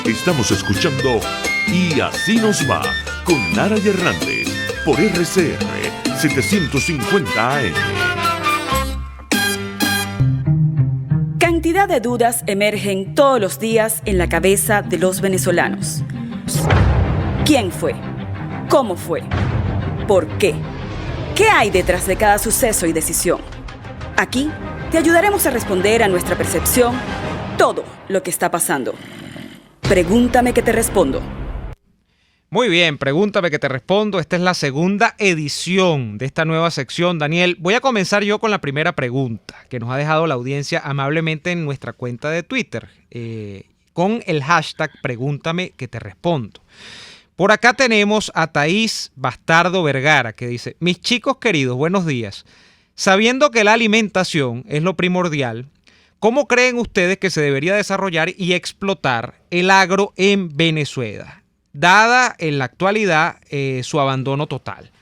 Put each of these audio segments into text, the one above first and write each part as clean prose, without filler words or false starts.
Estamos escuchando Y Así Nos Va con Lara y Hernández por RCR 750 AM. Cantidad de dudas emergen todos los días en la cabeza de los venezolanos. ¿Quién fue? ¿Cómo fue? ¿Por qué? ¿Qué hay detrás de cada suceso y decisión? Aquí te ayudaremos a responder a nuestra percepción todo lo que está pasando. Pregúntame que te respondo. Muy bien, pregúntame que te respondo. Esta es la segunda edición de esta nueva sección. Daniel, voy a comenzar yo con la primera pregunta que nos ha dejado la audiencia amablemente en nuestra cuenta de Twitter, con el hashtag Pregúntame que te respondo. Por acá tenemos a Thaís Bastardo Vergara, que dice: mis chicos queridos, buenos días. Sabiendo que la alimentación es lo primordial, ¿cómo creen ustedes que se debería desarrollar y explotar el agro en Venezuela, dada en la actualidad su abandono total?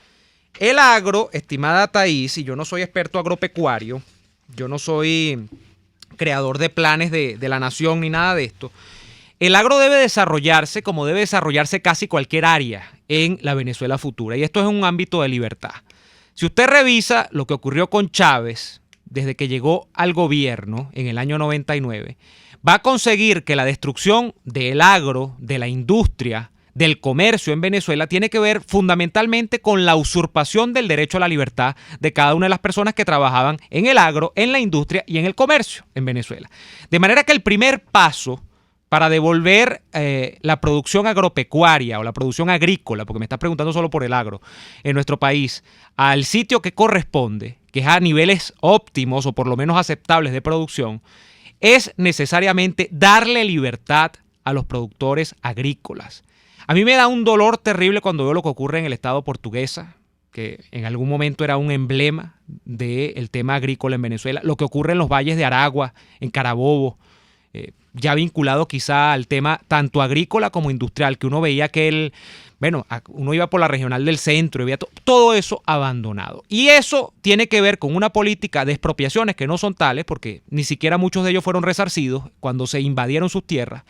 El agro, estimada Thaís, y yo no soy experto agropecuario, yo no soy creador de planes de la nación ni nada de esto, el agro debe desarrollarse como debe desarrollarse casi cualquier área en la Venezuela futura, y esto es un ámbito de libertad. Si usted revisa lo que ocurrió con Chávez desde que llegó al gobierno en el año 99, va a conseguir que la destrucción del agro, de la industria, del comercio en Venezuela tiene que ver fundamentalmente con la usurpación del derecho a la libertad de cada una de las personas que trabajaban en el agro, en la industria y en el comercio en Venezuela. De manera que el primer paso para devolver la producción agropecuaria o la producción agrícola, porque me estás preguntando solo por el agro, en nuestro país, al sitio que corresponde, que es a niveles óptimos o por lo menos aceptables de producción, es necesariamente darle libertad a los productores agrícolas. A mí me da un dolor terrible cuando veo lo que ocurre en el estado Portuguesa, que en algún momento era un emblema del tema agrícola en Venezuela, lo que ocurre en los valles de Aragua, en Carabobo, ya vinculado quizá al tema tanto agrícola como industrial, que uno veía que uno iba por la regional del centro y veía todo eso abandonado. Y eso tiene que ver con una política de expropiaciones que no son tales, porque ni siquiera muchos de ellos fueron resarcidos cuando se invadieron sus tierras,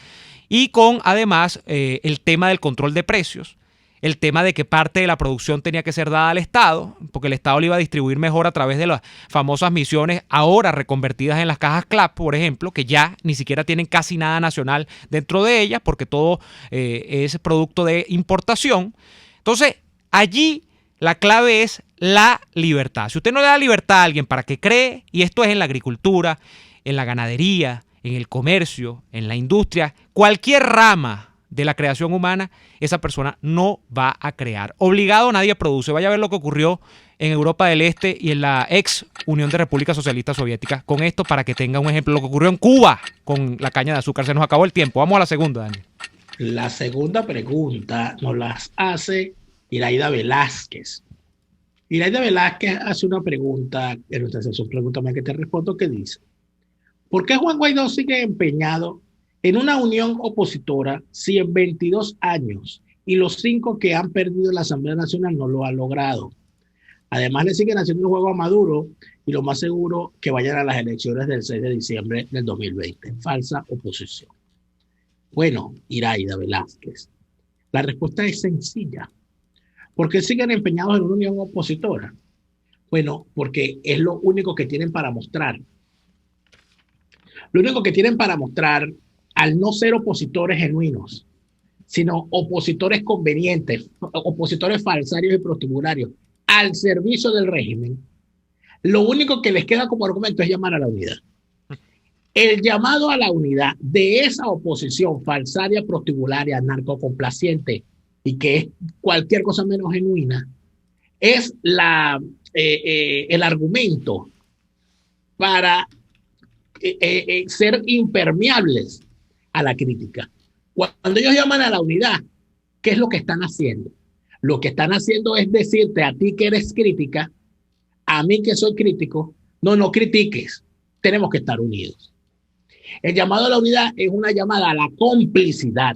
y con además el tema del control de precios, el tema de que parte de la producción tenía que ser dada al Estado, porque el Estado le iba a distribuir mejor a través de las famosas misiones, ahora reconvertidas en las cajas CLAP, por ejemplo, que ya ni siquiera tienen casi nada nacional dentro de ellas, porque todo es producto de importación. Entonces, allí la clave es la libertad. Si usted no le da libertad a alguien para que cree, y esto es en la agricultura, en la ganadería, en el comercio, en la industria, cualquier rama de la creación humana, esa persona no va a crear. Obligado nadie produce. Vaya a ver lo que ocurrió en Europa del Este y en la ex Unión de Repúblicas Socialistas Soviéticas con esto, para que tenga un ejemplo. Lo que ocurrió en Cuba con la caña de azúcar. Se nos acabó el tiempo. Vamos a la segunda, Dani. La segunda pregunta nos la hace Iraida Velázquez. Iraida Velázquez hace una pregunta en nuestra sesión Pregúntame que te respondo, que dice: ¿por qué Juan Guaidó sigue empeñado en una unión opositora si en 22 años y los 5 que han perdido la Asamblea Nacional no lo ha logrado? Además, le siguen haciendo el juego a Maduro y lo más seguro que vayan a las elecciones del 6 de diciembre del 2020. Falsa oposición. Bueno, Iraida Velázquez, la respuesta es sencilla. ¿Por qué siguen empeñados en una unión opositora? Bueno, porque es lo único que tienen para mostrar. Lo único que tienen para mostrar, al no ser opositores genuinos, sino opositores convenientes, opositores falsarios y prostibularios, al servicio del régimen, lo único que les queda como argumento es llamar a la unidad. El llamado a la unidad de esa oposición falsaria, prostibularia, narcocomplaciente y que es cualquier cosa menos genuina, es el argumento para ser impermeables a la crítica. Cuando ellos llaman a la unidad, ¿qué es lo que están haciendo? Lo que están haciendo es decirte a ti que eres crítica, a mí que soy crítico, no critiques, tenemos que estar unidos. El llamado a la unidad es una llamada a la complicidad.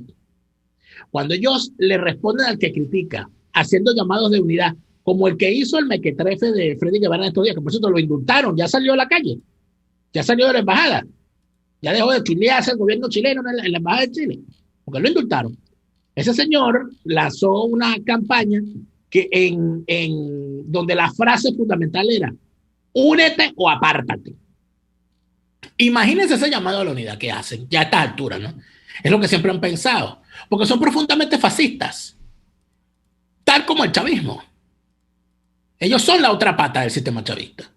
Cuando ellos le responden al que critica, haciendo llamados de unidad, como el que hizo el mequetrefe de Freddy Guevara en estos días, que por cierto lo indultaron, ya salió a la calle, ya salió de la embajada, ya dejó de chilearse el gobierno chileno en la embajada de Chile. porque lo indultaron. Ese señor lanzó una campaña que donde la frase fundamental era: únete o apártate. Imagínense ese llamado a la unidad que hacen ya a estas alturas, ¿no? Es lo que siempre han pensado, porque son profundamente fascistas, tal como el chavismo. Ellos son la otra pata del sistema chavista.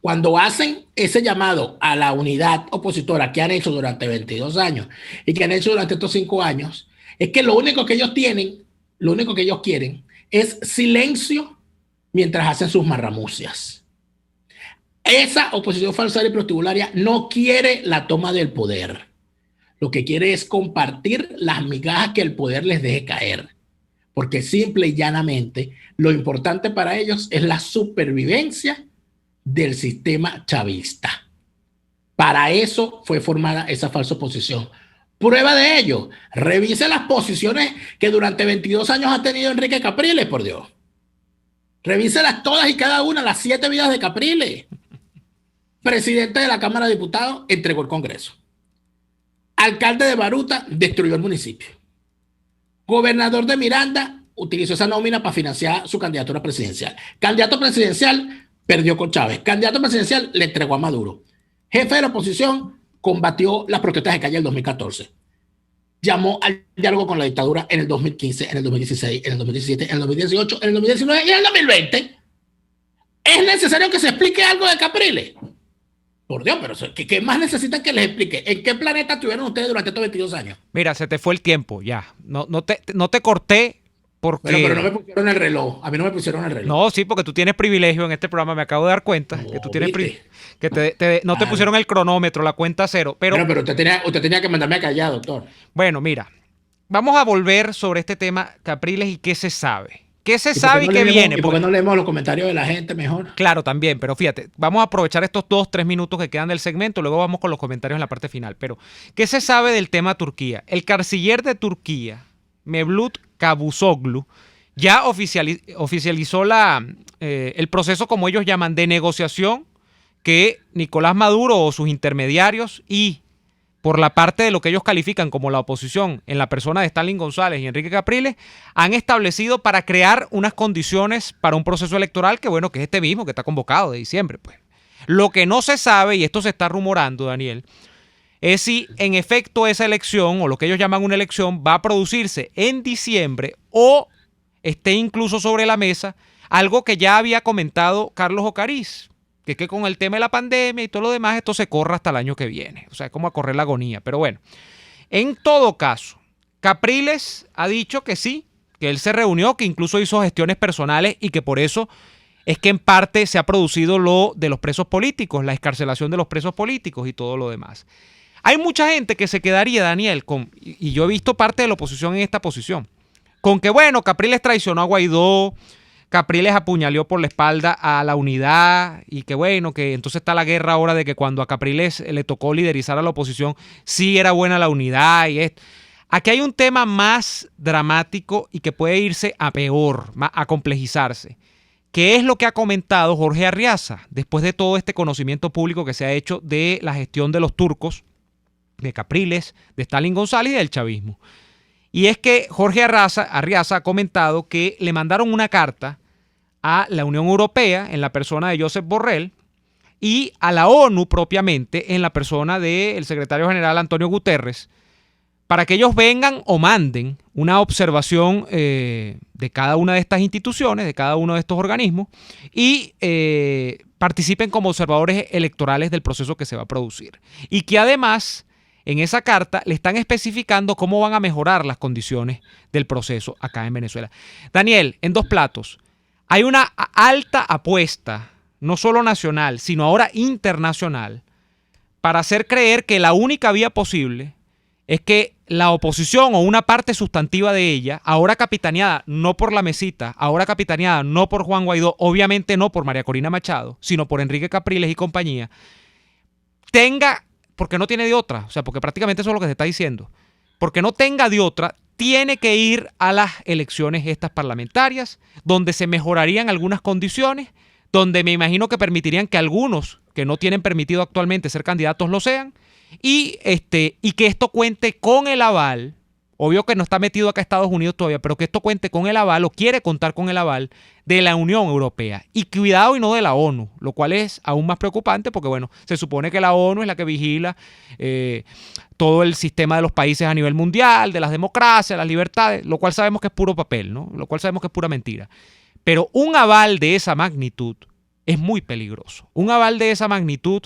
Cuando hacen ese llamado a la unidad opositora que han hecho durante 22 años y que han hecho durante estos 5 años, es que lo único que ellos tienen, lo único que ellos quieren es silencio mientras hacen sus marramucias. Esa oposición falsaria y prostibularia no quiere la toma del poder. Lo que quiere es compartir las migajas que el poder les deje caer. Porque simple y llanamente, lo importante para ellos es la supervivencia del sistema chavista. Para eso fue formada esa falsa oposición. Prueba de ello, revise las posiciones que durante 22 años ha tenido Enrique Capriles, por Dios. Revíselas todas y cada una, las 7 vidas de Capriles. Presidente de la Cámara de Diputados, entregó el Congreso. Alcalde de Baruta, destruyó el municipio. Gobernador de Miranda, utilizó esa nómina para financiar su candidatura presidencial. Candidato presidencial, perdió con Chávez. Candidato presidencial, le entregó a Maduro. Jefe de la oposición, combatió las protestas de calle del 2014. Llamó al diálogo con la dictadura en el 2015, en el 2016, en el 2017, en el 2018, en el 2019 y en el 2020. ¿Es necesario que se explique algo de Capriles? Por Dios, pero ¿qué más necesitan que les explique? ¿En qué planeta estuvieron ustedes durante estos 22 años? Mira, se te fue el tiempo, ya. No te corté porque... Pero no me pusieron el reloj. A mí no me pusieron el reloj. No, sí, porque tú tienes privilegio en este programa. Me acabo de dar cuenta No, que tú tienes ¿viste? que no te pusieron el cronómetro, la cuenta cero. Pero usted tenía que mandarme a callar, doctor. bueno, mira, vamos a volver sobre este tema Capriles y qué se sabe. ¿Qué se sabe y qué viene? ¿Y por qué no leemos los comentarios de la gente mejor? Claro, también, pero fíjate, vamos a aprovechar estos 2-3 minutos que quedan del segmento, luego vamos con los comentarios en la parte final. Pero, ¿qué se sabe del tema Turquía? El canciller de Turquía, Mevlut Cavusoglu, ya oficializó el proceso, como ellos llaman, de negociación que Nicolás Maduro o sus intermediarios y por la parte de lo que ellos califican como la oposición, en la persona de Stalin González y Enrique Capriles, han establecido para crear unas condiciones para un proceso electoral que, bueno, que es este mismo, que está convocado de diciembre, pues. Lo que no se sabe, y esto se está rumorando, Daniel, es si en efecto esa elección, o lo que ellos llaman una elección, va a producirse en diciembre o esté incluso sobre la mesa algo que ya había comentado Carlos Ocariz, que con el tema de la pandemia y todo lo demás, esto se corra hasta el año que viene. O sea, es como a correr la agonía. Pero bueno, en todo caso, Capriles ha dicho que sí, que él se reunió, que incluso hizo gestiones personales y que por eso es que en parte se ha producido lo de los presos políticos, la excarcelación de los presos políticos y todo lo demás. Hay mucha gente que se quedaría, Daniel, y yo he visto parte de la oposición en esta posición, con que, bueno, Capriles traicionó a Guaidó, Capriles apuñaleó por la espalda a la unidad y que bueno, que entonces está la guerra ahora de que cuando a Capriles le tocó liderizar a la oposición, sí era buena la unidad y esto. Aquí hay un tema más dramático y que puede irse a peor, a complejizarse, que es lo que ha comentado Jorge Arriaza después de todo este conocimiento público que se ha hecho de la gestión de los turcos, de Capriles, de Stalin González y del chavismo. Y es que Jorge Arriaza ha comentado que le mandaron una carta a la Unión Europea en la persona de Josep Borrell y a la ONU propiamente en la persona del secretario general Antonio Guterres para que ellos vengan o manden una observación de cada una de estas instituciones, de cada uno de estos organismos y participen como observadores electorales del proceso que se va a producir. Y que además en esa carta le están especificando cómo van a mejorar las condiciones del proceso acá en Venezuela. Daniel, en dos platos, hay una alta apuesta, no solo nacional, sino ahora internacional, para hacer creer que la única vía posible es que la oposición o una parte sustantiva de ella, ahora capitaneada no por la mesita, ahora capitaneada no por Juan Guaidó, obviamente no por María Corina Machado, sino por Enrique Capriles y compañía, tenga... porque no tiene de otra, o sea, porque prácticamente eso es lo que se está diciendo, porque no tenga de otra, tiene que ir a las elecciones estas parlamentarias, donde se mejorarían algunas condiciones, donde me imagino que permitirían que algunos que no tienen permitido actualmente ser candidatos lo sean, y que esto cuente con el aval obvio que no está metido acá Estados Unidos todavía, pero que esto cuente con el aval o quiere contar con el aval de la Unión Europea. Y cuidado, y no de la ONU, lo cual es aún más preocupante porque, bueno, se supone que la ONU es la que vigila todo el sistema de los países a nivel mundial, de las democracias, las libertades, lo cual sabemos que es puro papel, ¿no? Lo cual sabemos que es pura mentira. Pero un aval de esa magnitud es muy peligroso. Un aval de esa magnitud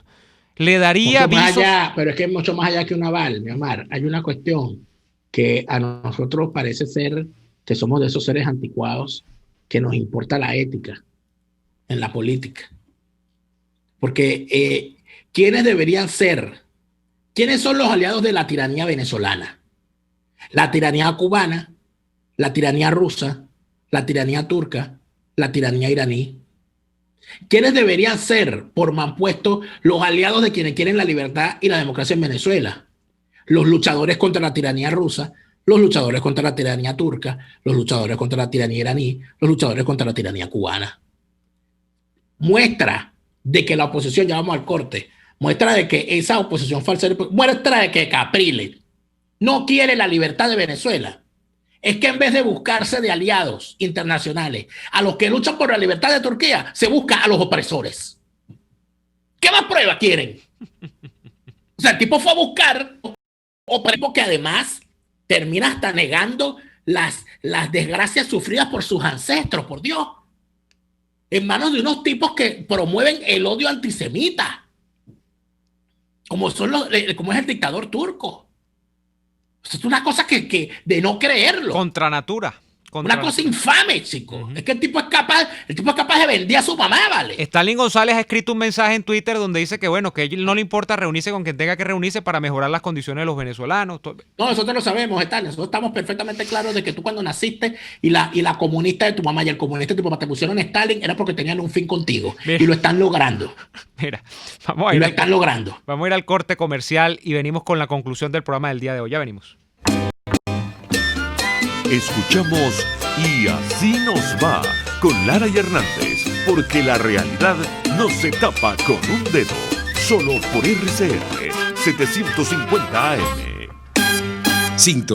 le daría visos... Pero es que es mucho más allá que un aval, mi amor. Hay una cuestión que a nosotros parece ser que somos de esos seres anticuados que nos importa la ética en la política. Porque ¿quiénes deberían ser? ¿Quiénes son los aliados de la tiranía venezolana? La tiranía cubana, la tiranía rusa, la tiranía turca, la tiranía iraní. ¿Quiénes deberían ser, por manpuesto, los aliados de quienes quieren la libertad y la democracia en Venezuela? Los luchadores contra la tiranía rusa, los luchadores contra la tiranía turca, los luchadores contra la tiranía iraní, los luchadores contra la tiranía cubana. Muestra de que la oposición, ya vamos al corte, muestra de que esa oposición falsa, muestra de que Capriles no quiere la libertad de Venezuela. Es que en vez de buscarse de aliados internacionales a los que luchan por la libertad de Turquía, se busca a los opresores. ¿Qué más pruebas quieren? O sea, el tipo fue a buscar opresores que además termina hasta negando las desgracias sufridas por sus ancestros, por Dios. En manos de unos tipos que promueven el odio antisemita, como es el dictador turco. Es una cosa que de no creerlo. Contra natura. Una cosa infame, chico. Es que el tipo es capaz de vender a su mamá, ¿vale? Stalin González ha escrito un mensaje en Twitter donde dice que, bueno, que a él no le importa reunirse con quien tenga que reunirse para mejorar las condiciones de los venezolanos. No, nosotros lo sabemos, Stalin. Nosotros estamos perfectamente claros de que tú cuando naciste y la comunista de tu mamá y el comunista de tu papá te pusieron Stalin era porque tenían un fin contigo. Mira, y lo están logrando. Mira, vamos a ir Vamos a ir al corte comercial y venimos con la conclusión del programa del día de hoy. Ya venimos. Escuchamos Y Así Nos Va con Lara y Hernández, porque la realidad no se tapa con un dedo. Solo por RCR 750 AM. Sintonía.